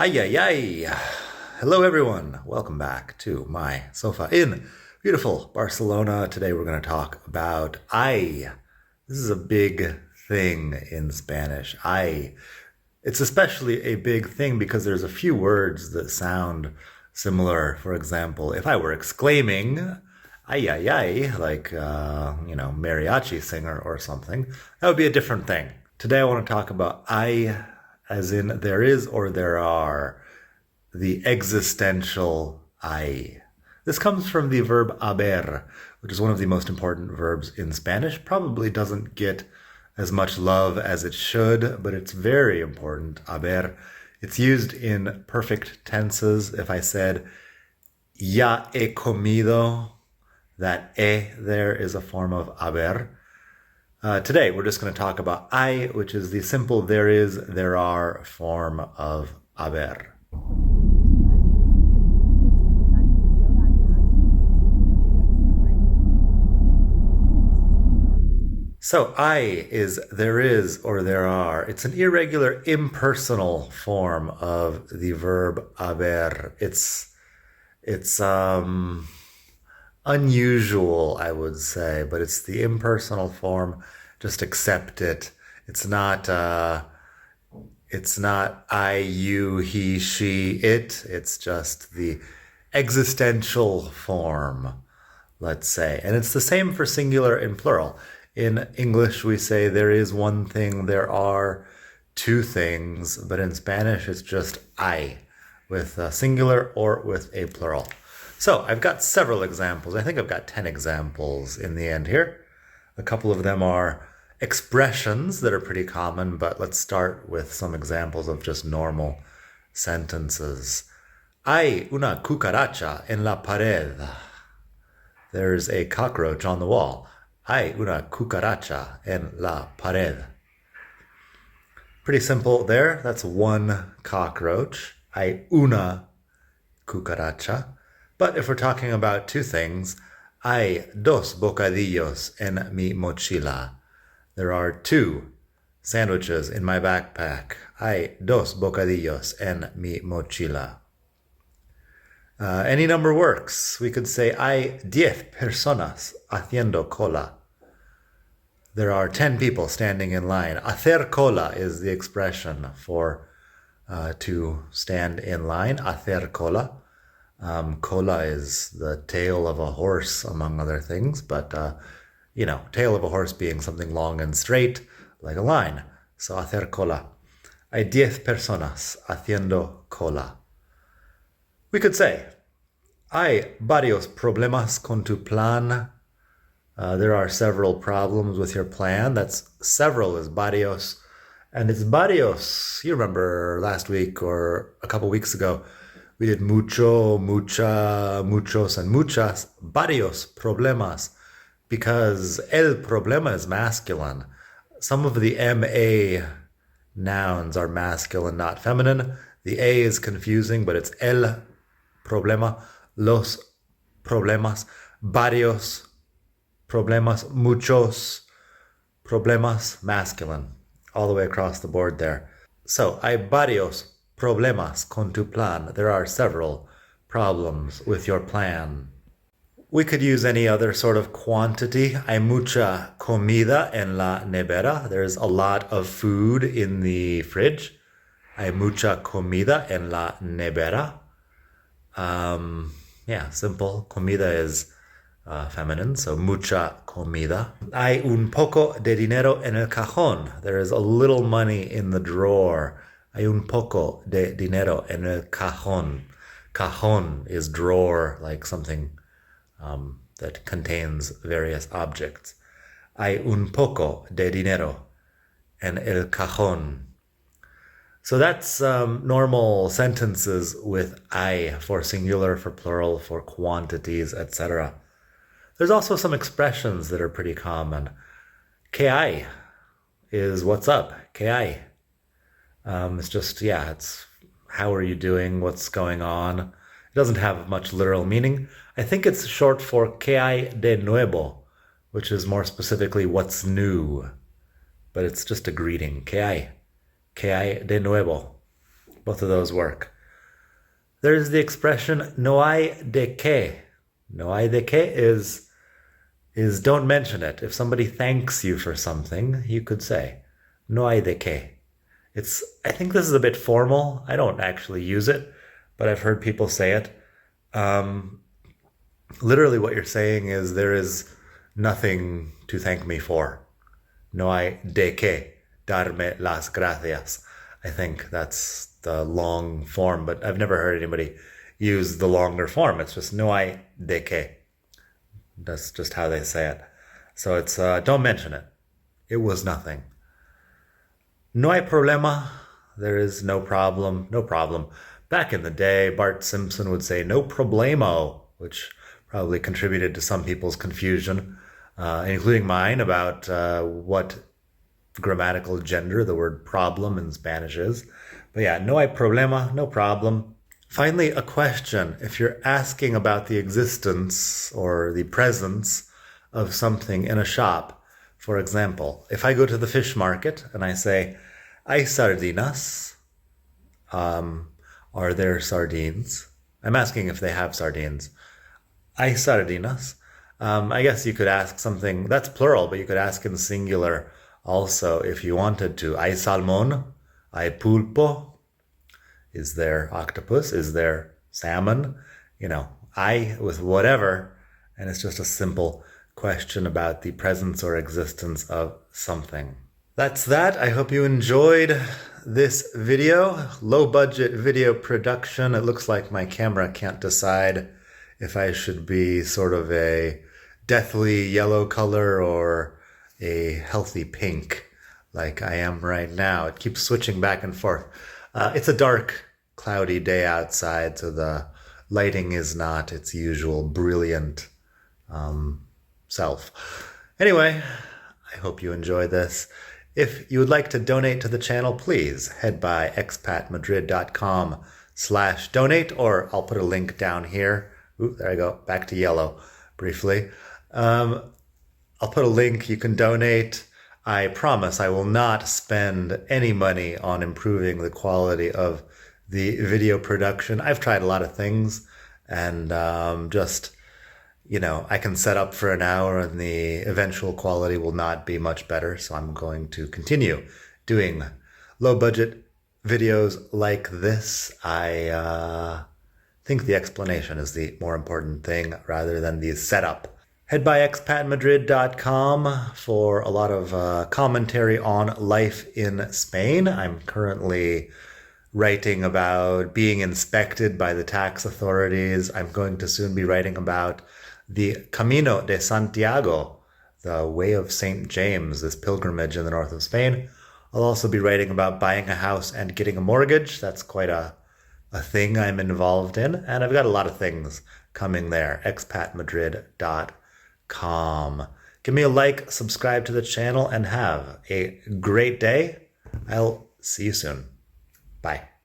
Ay, ay, ay. Hello, everyone. Welcome back to my sofa in beautiful Barcelona. Today, we're going to talk about ay. This is a big thing in Spanish. Ay. It's especially a big thing because there's a few words that sound similar. For example, if I were exclaiming, ay, ay, ay, like, mariachi singer or something, that would be a different thing. Today, I want to talk about ay as in there is or there are, the existential I. This comes from the verb haber, which is one of the most important verbs in Spanish. Probably doesn't get as much love as it should, but it's very important, haber. It's used in perfect tenses. If I said, ya he comido, that e there is a form of haber. Today, we're just going to talk about ay, which is the simple there is, there are form of haber. So, ay is there is or there are. It's an irregular, impersonal form of the verb haber. It's unusual, I would say, but it's the impersonal form. Just accept it. It's not I, you, he, she, it. It's just the existential form, let's say. And it's the same for singular and plural. In English, we say there is one thing, there are two things, but in Spanish, it's just I, with a singular or with a plural. So I've got several examples. I think I've got 10 examples in the end here. A couple of them are expressions that are pretty common, but let's start with some examples of just normal sentences. Hay una cucaracha en la pared. There's a cockroach on the wall. Hay una cucaracha en la pared. Pretty simple there. That's one cockroach. Hay una cucaracha. But if we're talking about two things, hay dos bocadillos en mi mochila. There are two sandwiches in my backpack. Hay dos bocadillos en mi mochila. Any number works. We could say hay 10 personas haciendo cola. There are 10 people standing in line. Hacer cola is the expression for to stand in line. Hacer cola. Cola is the tail of a horse, among other things, but, tail of a horse being something long and straight, like a line. So, hacer cola. Hay 10 personas haciendo cola. We could say, hay varios problemas con tu plan. There are several problems with your plan. That's several is varios. And it's varios. You remember last week or a couple weeks ago, we did mucho, mucha, muchos, and muchas. Varios problemas. Because el problema is masculine. Some of the MA nouns are masculine, not feminine. The A is confusing, but it's el problema, los problemas, varios problemas, muchos problemas, masculine, all the way across the board there. So, hay varios problemas con tu plan. There are several problems with your plan. We could use any other sort of quantity. Hay mucha comida en la nevera. There's a lot of food in the fridge. Hay mucha comida en la nevera. Simple. Comida is feminine, so mucha comida. Hay un poco de dinero en el cajón. There is a little money in the drawer. Hay un poco de dinero en el cajón. Cajón is drawer, like something that contains various objects. Hay un poco de dinero en el cajón. So that's normal sentences with I for singular, for plural, for quantities, etc. There's also some expressions that are pretty common. Que hay is what's up. Que hay. It's just, it's how are you doing? What's going on? It doesn't have much literal meaning. I think it's short for que hay de nuevo, which is more specifically what's new. But it's just a greeting. Que hay de nuevo. Both of those work. There's the expression no hay de qué. No hay de qué is don't mention it. If somebody thanks you for something, you could say no hay de qué. I think this is a bit formal. I don't actually use it, but I've heard people say it. Literally what you're saying is there is nothing to thank me for. No hay de qué darme las gracias. I think that's the long form, but I've never heard anybody use the longer form. It's just no hay de qué. That's just how they say it. So it's don't mention it. It was nothing. No hay problema. There is no problem. No problem. Back in the day, Bart Simpson would say no problemo, which probably contributed to some people's confusion, including mine, about what grammatical gender the word problem in Spanish is. But yeah, no hay problema, no problem. Finally, a question. If you're asking about the existence or the presence of something in a shop, for example, if I go to the fish market and I say, hay sardinas, are there sardines? I'm asking if they have sardines. Hay sardinas. I guess you could ask something, that's plural, but you could ask in singular also if you wanted to. Hay salmón, hay pulpo. Is there octopus? Is there salmon? I with whatever. And it's just a simple question about the presence or existence of something. That's that. I hope you enjoyed this video. Low budget video production. It looks like my camera can't decide if I should be sort of a deathly yellow color or a healthy pink like I am right now. It keeps switching back and forth. It's a dark, cloudy day outside, so the lighting is not its usual brilliant self. Anyway, I hope you enjoy this. If you would like to donate to the channel, please head by expatmadrid.com/donate, or I'll put a link down here. Ooh, there I go. Back to yellow briefly. I'll put a link. You can donate. I promise I will not spend any money on improving the quality of the video production. I've tried a lot of things, and I can set up for an hour and the eventual quality will not be much better. So I'm going to continue doing low budget videos like this. I think the explanation is the more important thing rather than the setup. Head by expatmadrid.com for a lot of commentary on life in Spain. I'm currently writing about being inspected by the tax authorities. I'm going to soon be writing about the Camino de Santiago, the Way of St. James, this pilgrimage in the north of Spain. I'll also be writing about buying a house and getting a mortgage. That's quite a thing I'm involved in. And I've got a lot of things coming there. expatmadrid.com. Give me a like, subscribe to the channel, and have a great day. I'll see you soon. Bye.